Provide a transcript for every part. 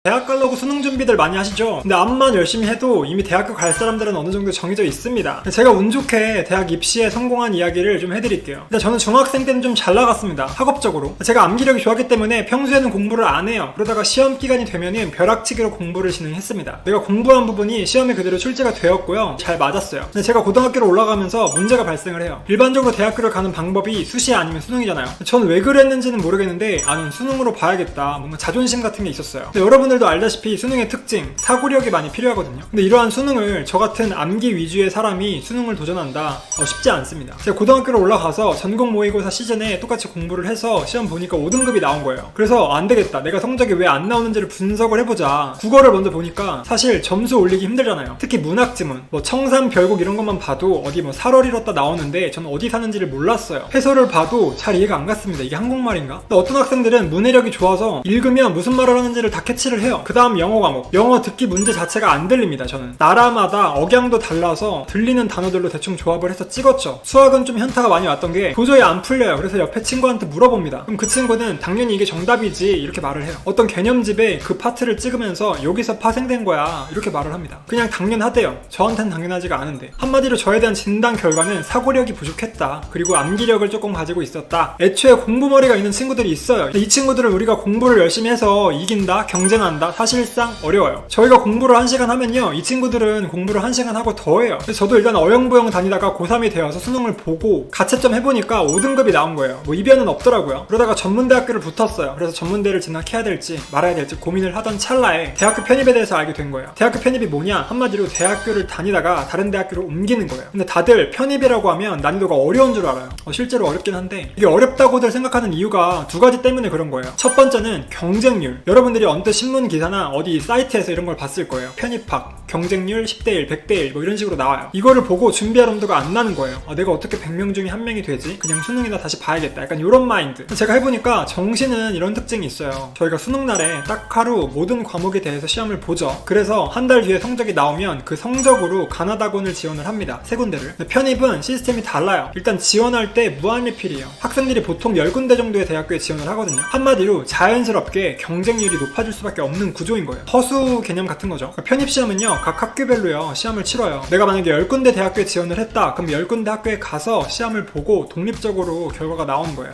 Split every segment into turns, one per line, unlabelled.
대학 가려고 수능 준비들 많이 하시죠? 근데 암만 열심히 해도 이미 대학교 갈 사람들은 어느 정도 정해져 있습니다. 제가 운 좋게 대학 입시에 성공한 이야기를 좀 해드릴게요. 근데 저는 중학생 때는 좀 잘 나갔습니다. 학업적으로. 제가 암기력이 좋았기 때문에 평소에는 공부를 안 해요. 그러다가 시험 기간이 되면은 벼락치기로 공부를 진행했습니다. 내가 공부한 부분이 시험에 그대로 출제가 되었고요. 잘 맞았어요. 근데 제가 고등학교로 올라가면서 문제가 발생을 해요. 일반적으로 대학교를 가는 방법이 수시 아니면 수능이잖아요. 저는 왜 그랬는지는 모르겠는데 나는 수능으로 봐야겠다. 뭔가 자존심 같은 게 있었어요. 근데 여러분들도 알다시피 수능의 특징, 사고력이 많이 필요하거든요. 근데 이러한 수능을 저 같은 암기 위주의 사람이 수능을 도전한다? 쉽지 않습니다. 제가 고등학교로 올라가서 전공 모의고사 시즌에 똑같이 공부를 해서 시험 보니까 5등급이 나온 거예요. 그래서 안 되겠다. 내가 성적이 왜 안 나오는지를 분석을 해보자. 국어를 먼저 보니까 사실 점수 올리기 힘들잖아요. 특히 문학지문, 청산, 별곡 이런 것만 봐도 어디 살월 잃었다 나오는데 저는 어디 사는지를 몰랐어요. 해설을 봐도 잘 이해가 안 갔습니다. 이게 한국말인가? 근데 어떤 학생들은 문해력이 좋아서 읽으면 무슨 말을 하는지를 다 캐치를 해요. 그 다음 영어 과목. 영어 듣기 문제 자체가 안 들립니다. 저는 나라마다 억양도 달라서 들리는 단어들로 대충 조합을 해서 찍었죠. 수학은 좀 현타가 많이 왔던 게 도저히 안 풀려요. 그래서 옆에 친구한테 물어봅니다. 그럼 그 친구는 당연히 이게 정답이지 이렇게 말을 해요. 어떤 개념집에 그 파트를 찍으면서 여기서 파생된 거야 이렇게 말을 합니다. 그냥 당연하대요. 저한테는 당연하지가 않은데. 한마디로 저에 대한 진단 결과는 사고력이 부족했다. 그리고 암기력을 조금 가지고 있었다. 애초에 공부머리가 있는 친구들이 있어요. 이 친구들은 우리가 공부를 열심히 해서 이긴다, 경쟁한다, 사실상 어려워요. 저희가 공부를 1시간 하면요, 이 친구들은 공부를 1시간 하고 더 해요. 저도 일단 어영부영 다니다가 고3이 되어서 수능을 보고 가채점 해보니까 5등급이 나온 거예요. 이변은 없더라고요. 그러다가 전문대학교를 붙었어요. 그래서 전문대를 진학해야 될지 말아야 될지 고민을 하던 찰나에 대학교 편입에 대해서 알게 된 거예요. 대학교 편입이 뭐냐? 한마디로 대학교를 다니다가 다른 대학교로 옮기는 거예요. 근데 다들 편입이라고 하면 난이도가 어려운 줄 알아요. 실제로 어렵긴 한데 이게 어렵다고들 생각하는 이유가 두 가지 때문에 그런 거예요. 첫 번째는 경쟁률. 여러분들이 언뜻 신문 기사나 어디 사이트에서 이런 걸 봤을 거예요. 편입학, 경쟁률 10대1, 100대1 이런 식으로 나와요. 이거를 보고 준비할 엄두가 안 나는 거예요. 내가 어떻게 100명 중에 1명이 되지? 그냥 수능이나 다시 봐야겠다. 약간 이런 마인드. 제가 해보니까 정시는 이런 특징이 있어요. 저희가 수능날에 딱 하루 모든 과목에 대해서 시험을 보죠. 그래서 한 달 뒤에 성적이 나오면 그 성적으로 가나다곤을 지원을 합니다. 3군데를. 근데 편입은 시스템이 달라요. 일단 지원할 때 무한리필이에요. 학생들이 보통 10군데 정도의 대학교에 지원을 하거든요. 한마디로 자연스럽게 경쟁률이 높아질 수밖에 없는 구조인 거예요. 허수 개념 같은 거죠. 편입시험은요, 각 학교별로요 시험을 치러요. 내가 만약에 10군데 대학교에 지원을 했다. 그럼 10군데 학교에 가서 시험을 보고 독립적으로 결과가 나오는 거예요.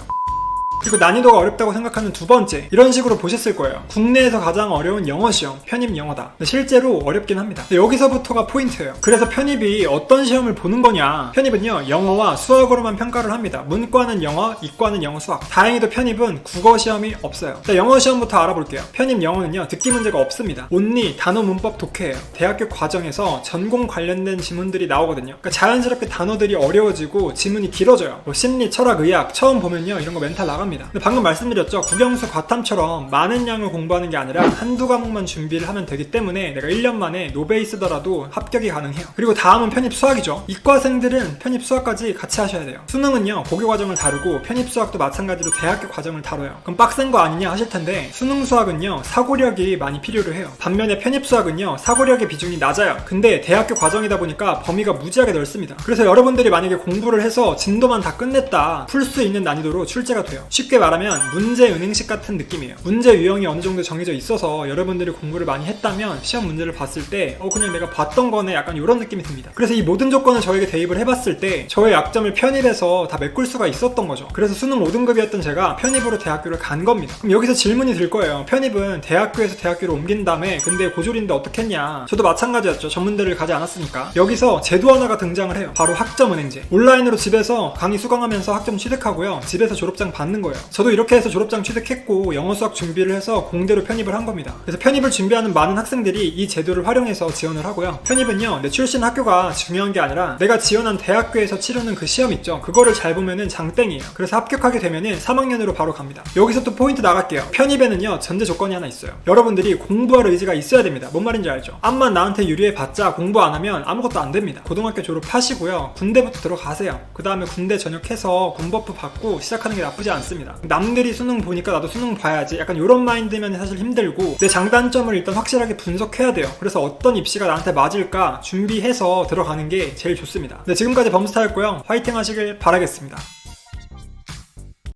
그리고 난이도가 어렵다고 생각하는 두 번째, 이런 식으로 보셨을 거예요. 국내에서 가장 어려운 영어 시험, 편입 영어다. 근데 실제로 어렵긴 합니다. 근데 여기서부터가 포인트예요. 그래서 편입이 어떤 시험을 보는 거냐? 편입은요, 영어와 수학으로만 평가를 합니다. 문과는 영어, 이과는 영어, 수학. 다행히도 편입은 국어 시험이 없어요. 자, 영어 시험부터 알아볼게요. 편입 영어는요, 듣기 문제가 없습니다. 온리, 단어, 문법, 독해예요. 대학교 과정에서 전공 관련된 지문들이 나오거든요. 그러니까 자연스럽게 단어들이 어려워지고 지문이 길어져요. 심리, 철학, 의학 처음 보면요, 이런 거 멘탈 나갑니다. 근데 방금 말씀드렸죠. 국영수 과탐처럼 많은 양을 공부하는 게 아니라 한두 과목만 준비를 하면 되기 때문에 내가 1년 만에 노베이 쓰더라도 합격이 가능해요. 그리고 다음은 편입 수학이죠. 이과생들은 편입 수학까지 같이 하셔야 돼요. 수능은요, 고교 과정을 다루고 편입 수학도 마찬가지로 대학교 과정을 다뤄요. 그럼 빡센 거 아니냐 하실 텐데, 수능 수학은요, 사고력이 많이 필요로 해요. 반면에 편입 수학은요, 사고력의 비중이 낮아요. 근데 대학교 과정이다 보니까 범위가 무지하게 넓습니다. 그래서 여러분들이 만약에 공부를 해서 진도만 다 끝냈다, 풀 수 있는 난이도로 출제가 돼요. 쉽게 말하면 문제 은행식 같은 느낌이에요. 문제 유형이 어느 정도 정해져 있어서 여러분들이 공부를 많이 했다면 시험 문제를 봤을 때 그냥 내가 봤던 거네, 약간 이런 느낌이 듭니다. 그래서 이 모든 조건을 저에게 대입을 해봤을 때 저의 약점을 편입해서 다 메꿀 수가 있었던 거죠. 그래서 수능 5등급이었던 제가 편입으로 대학교를 간 겁니다. 그럼 여기서 질문이 들 거예요. 편입은 대학교에서 대학교로 옮긴 다음에 근데 고졸인데 어떻겠냐. 저도 마찬가지였죠. 전문대를 가지 않았으니까. 여기서 제도 하나가 등장을 해요. 바로 학점은행제. 온라인으로 집에서 강의 수강하면서 학점 취득하고요, 집에서 졸업장 받는 거예요. 저도 이렇게 해서 졸업장 취득했고 영어 수학 준비를 해서 공대로 편입을 한 겁니다. 그래서 편입을 준비하는 많은 학생들이 이 제도를 활용해서 지원을 하고요. 편입은요, 내 출신 학교가 중요한 게 아니라 내가 지원한 대학교에서 치르는 그 시험 있죠. 그거를 잘 보면은 장땡이에요. 그래서 합격하게 되면은 3학년으로 바로 갑니다. 여기서 또 포인트 나갈게요. 편입에는요, 전제 조건이 하나 있어요. 여러분들이 공부할 의지가 있어야 됩니다. 뭔 말인지 알죠? 암만 나한테 유리해봤자 공부 안 하면 아무것도 안 됩니다. 고등학교 졸업하시고요, 군대부터 들어가세요. 그 다음에 군대 전역해서 군버프 받고 시작하는 게 나쁘지 않습니다. 남들이 수능 보니까 나도 수능 봐야지, 약간 이런 마인드면 사실 힘들고, 내 장단점을 일단 확실하게 분석해야 돼요. 그래서 어떤 입시가 나한테 맞을까 준비해서 들어가는 게 제일 좋습니다. 네, 지금까지 범스타였고요. 화이팅 하시길 바라겠습니다.